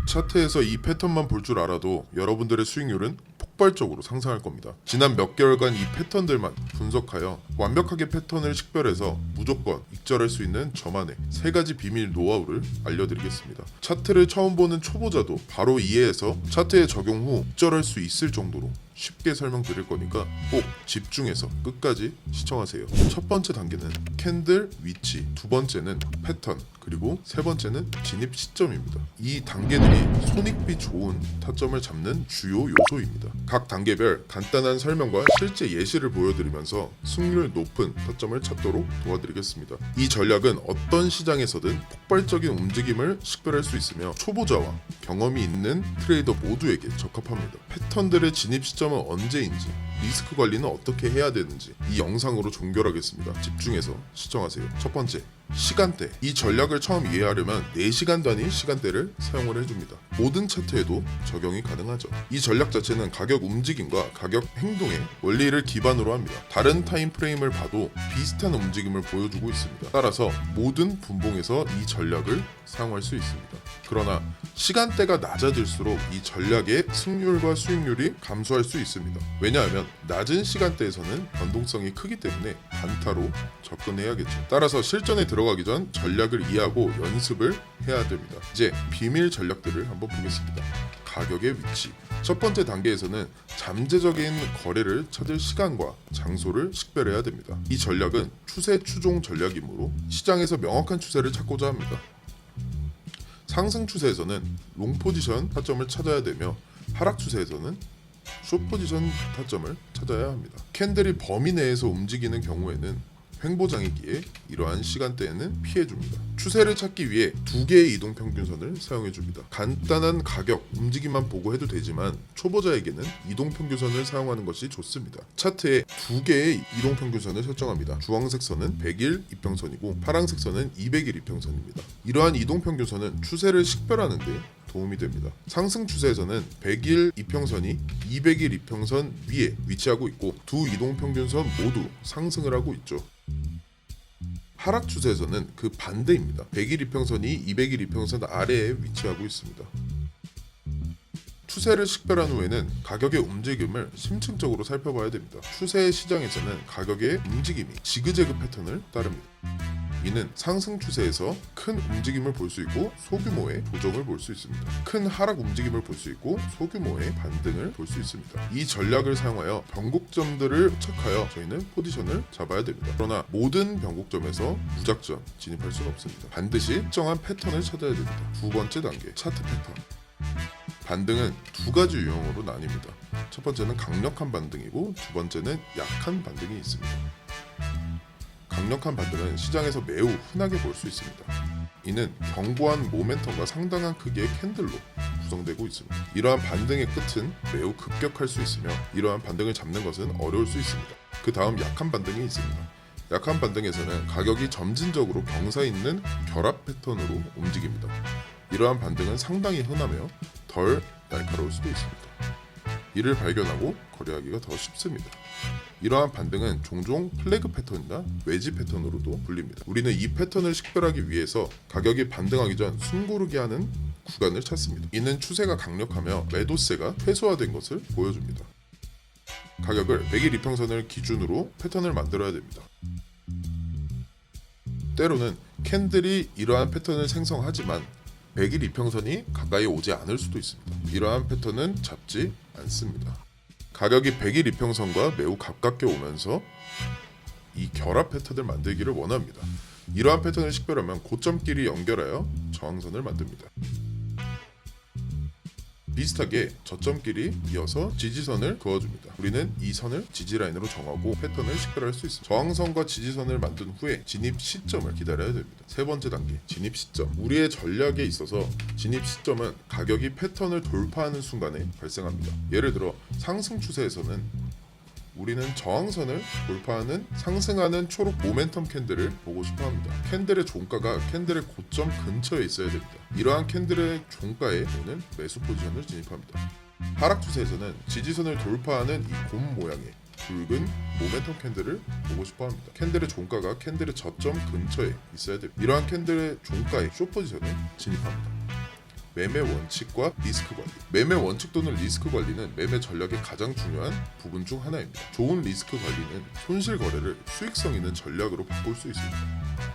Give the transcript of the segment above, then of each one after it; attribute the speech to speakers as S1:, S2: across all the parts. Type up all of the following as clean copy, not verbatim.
S1: 차트에서 이 패턴만 볼 줄 알아도 여러분들의 수익률은 폭발적으로 상승할 겁니다. 지난 몇 개월간 이 패턴들만 분석하여 완벽하게 패턴을 식별해서 무조건 익절할 수 있는 저만의 3가지 비밀 노하우를 알려드리겠습니다. 차트를 처음 보는 초보자도 바로 이해해서 차트에 적용 후 익절할 수 있을 정도로 쉽게 설명드릴 거니까 꼭 집중해서 끝까지 시청하세요. 첫 번째 단계는 캔들 위치, 두 번째는 패턴, 그리고 세 번째는 진입 시점입니다. 이 단계들이 손익비 좋은 타점을 잡는 주요 요소입니다. 각 단계별 간단한 설명과 실제 예시를 보여드리면서 승률 높은 타점을 찾도록 도와드리겠습니다. 이 전략은 어떤 시장에서든 폭발적인 움직임을 식별할 수 있으며 초보자와 경험이 있는 트레이더 모두에게 적합합니다. 패턴들의 진입 시점은 언제인지, 리스크 관리는 어떻게 해야 되는지 이 영상으로 종결하겠습니다. 집중해서 시청하세요. 첫 번째, 시간대. 이 전략을 처음 이해하려면 4시간 단위 시간대를 사용을 해줍니다. 모든 차트에도 적용이 가능하죠. 이 전략 자체는 가격 움직임과 가격 행동의 원리를 기반으로 합니다. 다른 타임 프레임을 봐도 비슷한 움직임을 보여주고 있습니다. 따라서 모든 분봉에서 이 전략을 사용할 수 있습니다. 그러나 시간대가 낮아질수록 이 전략의 승률과 수익률이 감소할 수 있습니다. 왜냐하면 낮은 시간대에서는 변동성이 크기 때문에 단타로 접근해야겠죠. 따라서 실전에 들어가기 전 전략을 이해하고 연습을 해야 됩니다. 이제 비밀 전략들을 한번 보겠습니다. 가격의 위치. 첫 번째 단계에서는 잠재적인 거래를 찾을 시간과 장소를 식별해야 됩니다. 이 전략은 추세 추종 전략이므로 시장에서 명확한 추세를 찾고자 합니다. 상승 추세에서는 롱 포지션 타점을 찾아야 되며 하락 추세에서는 숏 포지션 타점을 찾아야 합니다. 캔들이 범위 내에서 움직이는 경우에는 횡보장이기에 이러한 시간대에는 피해줍니다. 추세를 찾기 위해 2개의 이동평균선을 사용해줍니다. 간단한 가격, 움직임만 보고 해도 되지만 초보자에게는 이동평균선을 사용하는 것이 좋습니다. 차트에 2개의 이동평균선을 설정합니다. 주황색 선은 100일 이평선이고 파란색 선은 200일 이평선입니다. 이러한 이동평균선은 추세를 식별하는 데 도움이 됩니다. 상승 추세에서는 100일 이평선이 200일 이평선 위에 위치하고 있고 두 이동평균선 모두 상승을 하고 있죠. 하락 추세에서는 그 반대입니다. 100일 이평선이 200일 이평선 아래에 위치하고 있습니다. 추세를 식별한 후에는 가격의 움직임을 심층적으로 살펴봐야 됩니다. 추세 시장에서는 가격의 움직임이 지그재그 패턴을 따릅니다. 이는 상승 추세에서 큰 움직임을 볼 수 있고 소규모의 조정을 볼 수 있습니다. 큰 하락 움직임을 볼 수 있고 소규모의 반등을 볼 수 있습니다. 이 전략을 사용하여 변곡점들을 체크하여 저희는 포지션을 잡아야 됩니다. 그러나 모든 변곡점에서 무작정 진입할 수는 없습니다. 반드시 일정한 패턴을 찾아야 됩니다. 두 번째 단계, 차트 패턴. 반등은 2가지 유형으로 나뉩니다. 첫 번째는 강력한 반등이고 두 번째는 약한 반등이 있습니다. 강력한 반등은 시장에서 매우 흔하게 볼 수 있습니다. 이는 견고한 모멘텀과 상당한 크기의 캔들로 구성되고 있습니다. 이러한 반등의 끝은 매우 급격할 수 있으며 이러한 반등을 잡는 것은 어려울 수 있습니다. 그 다음 약한 반등이 있습니다. 약한 반등에서는 가격이 점진적으로 경사 있는 결합 패턴으로 움직입니다. 이러한 반등은 상당히 흔하며 덜 날카로울 수도 있습니다. 이를 발견하고 거래하기가 더 쉽습니다. 이러한 반등은 종종 플래그 패턴이나 웨지 패턴으로도 불립니다. 우리는 이 패턴을 식별하기 위해서 가격이 반등하기 전 숨고르게 하는 구간을 찾습니다. 이는 추세가 강력하며 매도세가 최소화된 것을 보여줍니다. 가격을 100일 이평선을 기준으로 패턴을 만들어야 됩니다. 때로는 캔들이 이러한 패턴을 생성하지만 100일 이평선이 가까이 오지 않을 수도 있습니다. 이러한 패턴은 잡지 않습니다. 가격이 100일 이평선과 매우 가깝게 오면서 이 결합 패턴을 만들기를 원합니다. 이러한 패턴을 식별하면 고점끼리 연결하여 저항선을 만듭니다. 비슷하게 저점끼리 이어서 지지선을 그어줍니다. 우리는 이 선을 지지라인으로 정하고 패턴을 식별할 수 있습니다. 저항선과 지지선을 만든 후에 진입 시점을 기다려야 됩니다. 세 번째 단계, 진입 시점. 우리의 전략에 있어서 진입 시점은 가격이 패턴을 돌파하는 순간에 발생합니다. 예를 들어 상승 추세에서는 우리는 저항선을 돌파하는 상승하는 초록 모멘텀 캔들을 보고 싶어합니다. 캔들의 종가가 캔들의 고점 근처에 있어야 됩니다. 이러한 캔들의 종가에 저는 매수 포지션을 진입합니다. 하락 추세에서는 지지선을 돌파하는 이 곰 모양의 붉은 모멘텀 캔들을 보고 싶어합니다. 캔들의 종가가 캔들의 저점 근처에 있어야 됩니다. 이러한 캔들의 종가에 숏 포지션을 진입합니다. 4번째 단계, 진입 시점. 2개의 이동평균선을 사용합니다. 첫 번째는 캔들 위치, 두 번째는 패턴, 세 번째는 진입 시점. 캔들의 종가가 캔들의 저점 근처에 있어야 됩니다. 이러한 캔들의 종가에 숏 포지션을 진입합니다. 매매 원칙과 리스크 관리. 매매 원칙 또는 리스크 관리는 매매 전략의 가장 중요한 부분 중 하나입니다. 좋은 리스크 관리는 손실 거래를 수익성 있는 전략으로 바꿀 수 있습니다.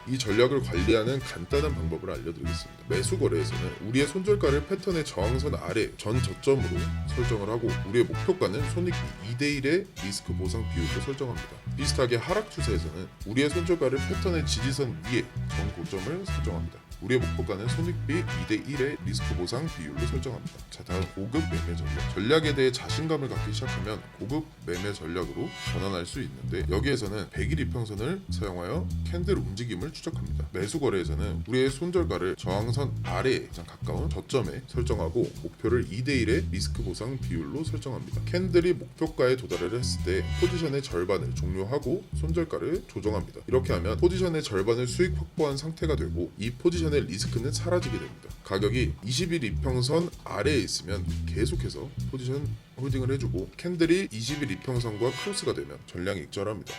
S1: 이 전략을 관리하는 간단한 방법을 알려드리겠습니다. 매수 거래에서는 우리의 손절가를 패턴의 저항선 아래 전 저점으로 설정을 하고 우리의 목표가는 손익비 2대1의 리스크 보상 비율로 설정합니다. 비슷하게 하락 추세에서는 우리의 손절가를 패턴의 지지선 위에 전 고점을 설정합니다. 우리의 목표가는 손익비 2대1의 리스크 보상 비율로 설정합니다. 자, 다음 고급 매매 전략. 전략에 대해 자신감을 갖기 시작하면 고급 매매 전략으로 전환할 수 있는데 여기에서는 100일 이평선을 사용하여 캔들 움직임을 추적합니다. 매수 거래에서는 우리의 손절가를 저항선 아래에 가장 가까운 저점에 설정하고 목표를 2대1의 리스크 보상 비율로 설정합니다. 캔들이 목표가에 도달을 했을 때 포지션의 절반을 종료하고 손절가를 조정합니다. 이렇게 하면 포지션의 절반을 수익 확보한 상태가 되고 이 포지션의 리스크는 사라지게 됩니다. 가격이 20일 이평선 아래에 있으면 계속해서 포지션 홀딩을 해주고 캔들이 20일 이평선과 크로스가 되면 전량이 익절합니다.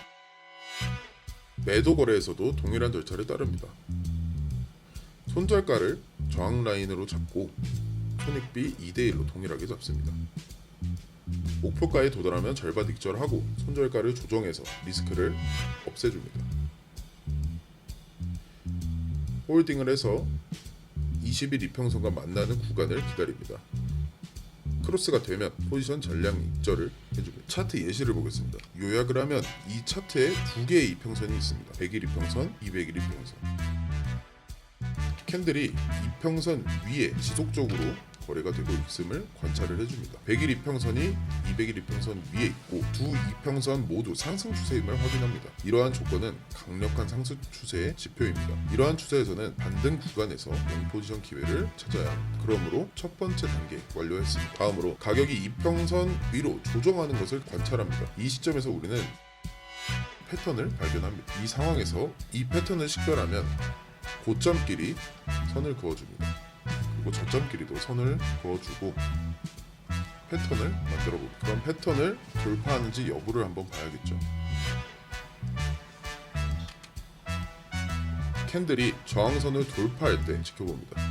S1: 매도 거래에서도 동일한 절차를 따릅니다. 손절가를 저항 라인으로 잡고 손익비 2대1로 동일하게 잡습니다. 목표가에 도달하면 절반 익절하고 손절가를 조정해서 리스크를 없애줍니다. 홀딩을 해서 20일 이평선과 만나는 구간을 기다립니다. 크로스가 되면 포지션 전량 익절을 해줍니다. 차트 예시를 보겠습니다. 요약을 하면 이 차트에 두 개의 이평선이 있습니다. 100일 이평선, 200일 이평선. 캔들이 이평선 위에 지속적으로 거래가 되고 있음을 관찰을 해줍니다. 100일 이평선이 200일 이평선 위에 있고 두 이평선 모두 상승 추세임을 확인합니다. 이러한 조건은 강력한 상승 추세의 지표입니다. 이러한 추세에서는 반등 구간에서 롱 포지션 기회를 찾아야 합니다. 그러므로 첫 번째 단계 완료했습니다. 다음으로 가격이 이평선 위로 조정하는 것을 관찰합니다. 이 시점에서 우리는 패턴을 발견합니다. 이 상황에서 이 패턴을 식별하면 고점끼리 선을 그어줍니다. 그리고 저점끼리도 선을 그어주고 패턴을 만들어 봅니다. 그럼 패턴을 돌파하는지 여부를 한번 봐야겠죠. 캔들이 저항선을 돌파할 때 지켜봅니다.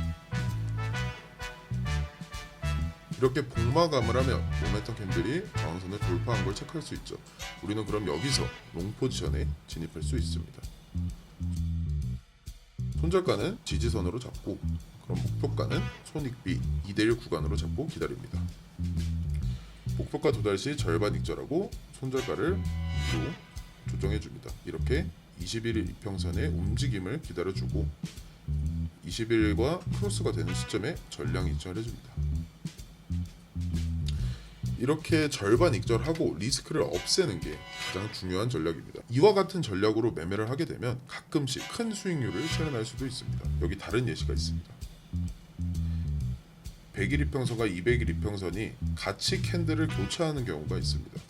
S1: 이렇게 복마감을 하면 모멘텀 캔들이 저항선을 돌파한 걸 체크할 수 있죠. 우리는 그럼 여기서 롱 포지션에 진입할 수 있습니다. 손절가는 지지선으로 잡고 그럼 목표가는 손익비 2대1 구간으로 잡고 기다립니다. 목표가 도달 시 절반 익절하고 손절가를 위로 조정해줍니다. 이렇게 21일 이평선의 움직임을 기다려주고 20일과 크로스가 되는 시점에 전량 익절해줍니다. 이렇게 절반 익절하고 리스크를 없애는 게 가장 중요한 전략입니다. 이와 같은 전략으로 매매를 하게 되면 가끔씩 큰 수익률을 실현할 수도 있습니다. 여기 다른 예시가 있습니다. 100일 이평선과 200일 이평선이 같이 캔들을 교차하는 경우가 있습니다.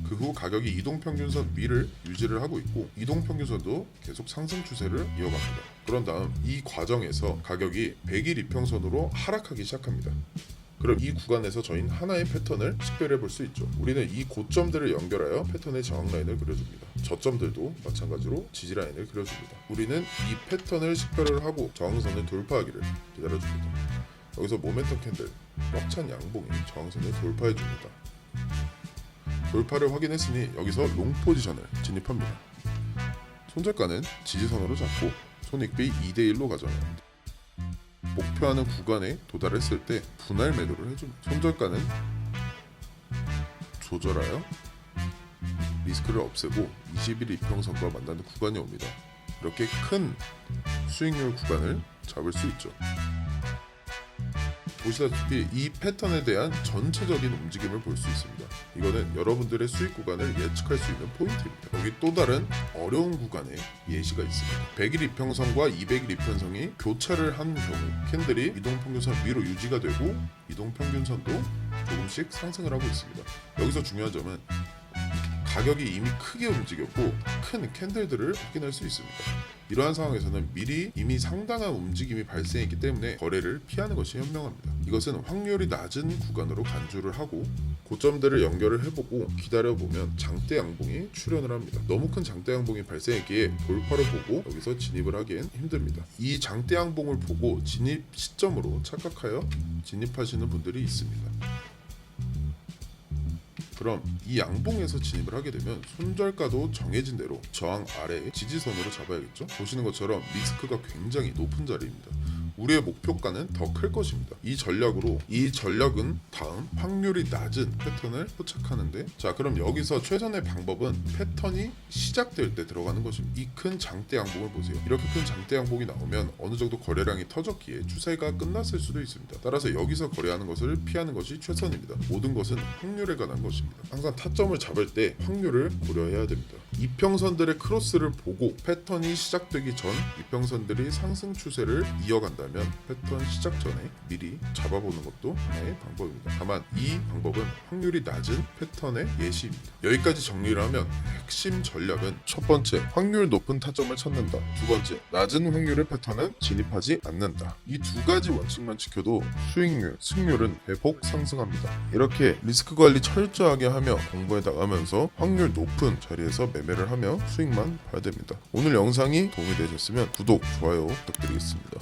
S1: 그 후 가격이 이동평균선 위를 유지를 하고 있고 이동평균선도 계속 상승 추세를 이어갑니다. 그런 다음 이 과정에서 가격이 100일 이평선으로 하락하기 시작합니다. 그럼 이 구간에서 저희는 하나의 패턴을 식별해 볼 수 있죠. 우리는 이 고점들을 연결하여 패턴의 저항 라인을 그려줍니다. 저점들도 마찬가지로 지지 라인을 그려줍니다. 우리는 이 패턴을 식별을 하고 저항선을 돌파하기를 기다려줍니다. 여기서 모멘텀 캔들 꽉찬 양봉이 저항선을 돌파해 줍니다. 돌파를 확인했으니 여기서 롱 포지션을 진입합니다. 손절가는 지지선으로 잡고 손익비 2대1로 가져갑니다. 목표하는 구간에 도달했을 때 분할 매도를 해줍니다. 손절가는 조절하여 리스크를 없애고 20일 이평선과 만나는 구간이 옵니다. 이렇게 큰 수익률 구간을 잡을 수 있죠. 보시다시피 이 패턴에 대한 전체적인 움직임을 볼 수 있습니다. 이거는 여러분들의 수익 구간을 예측할 수 있는 포인트입니다. 여기 또 다른 어려운 구간의 예시가 있습니다. 100일 이평선과 200일 이평선이 교차를 한 경우 캔들이 이동평균선 위로 유지가 되고 이동평균선도 조금씩 상승을 하고 있습니다. 여기서 중요한 점은 가격이 이미 크게 움직였고 큰 캔들들을 확인할 수 있습니다. 이러한 상황에서는 미리 이미 상당한 움직임이 발생했기 때문에 거래를 피하는 것이 현명합니다. 이것은 확률이 낮은 구간으로 간주를 하고 고점들을 연결을 해보고 기다려보면 장대 양봉이 출현을 합니다. 너무 큰 장대 양봉이 발생했기에 돌파를 보고 여기서 진입을 하기엔 힘듭니다. 이 장대 양봉을 보고 진입 시점으로 착각하여 진입하시는 분들이 있습니다. 그럼 이 양봉에서 진입을 하게 되면 손절가도 정해진 대로 저항 아래 지지선으로 잡아야겠죠. 보시는 것처럼 리스크가 굉장히 높은 자리입니다. 우리의 목표가는 더 클 것입니다. 이 전략은 다음 확률이 낮은 패턴을 포착하는데, 자 그럼 여기서 최선의 방법은 패턴이 시작될 때 들어가는 것입니다. 이 큰 장대 양봉을 보세요. 이렇게 큰 장대 양봉이 나오면 어느 정도 거래량이 터졌기에 추세가 끝났을 수도 있습니다. 따라서 여기서 거래하는 것을 피하는 것이 최선입니다. 모든 것은 확률에 관한 것입니다. 항상 타점을 잡을 때 확률을 고려해야 됩니다. 이평선들의 크로스를 보고 패턴이 시작되기 전 이평선들이 상승 추세를 이어간다면 패턴 시작 전에 미리 잡아보는 것도 하나의 방법입니다. 다만 이 방법은 확률이 낮은 패턴의 예시입니다. 여기까지 정리를 하면 핵심 전략은 첫 번째, 확률 높은 타점을 찾는다. 두 번째, 낮은 확률의 패턴은 진입하지 않는다. 이 두 가지 원칙만 지켜도 수익률, 승률은 대폭 상승합니다. 이렇게 리스크 관리 철저하게 하며 공부해 나가면서 확률 높은 자리에서 매매를 하며 수익만 봐야 됩니다. 오늘 영상이 도움이 되셨으면 구독, 좋아요 부탁드리겠습니다.